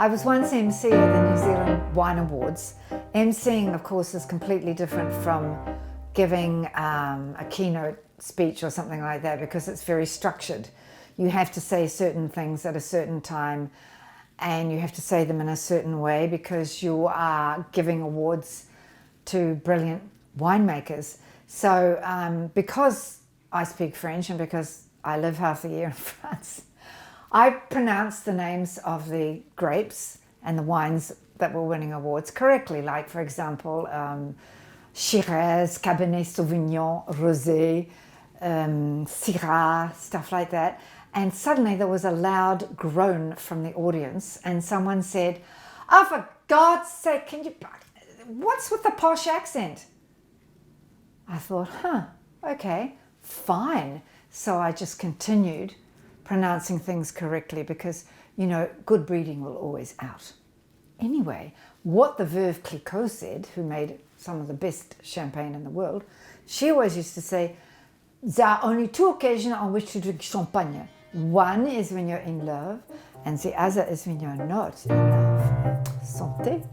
I was once MC at the New Zealand Wine Awards. MCing, of course, is completely different from giving a keynote speech or something like that because it's very structured. You have to say certain things at a certain time and you have to say them in a certain way because you are giving awards to brilliant winemakers. So because I speak French and because I live half the year in France, I pronounced the names of the grapes and the wines that were winning awards correctly. Like, for example, Shiraz, Cabernet Sauvignon, Rosé, Syrah, stuff like that. And suddenly there was a loud groan from the audience and someone said, "Oh, for God's sake, what's with the posh accent?" I thought, okay, fine. So I just continued pronouncing things correctly because, you know, good breeding will always out. Anyway, what the Veuve Clicquot said, who made some of the best champagne in the world, she always used to say, there are only two occasions on which to drink champagne. One is when you're in love, and the other is when you're not in love. Santé.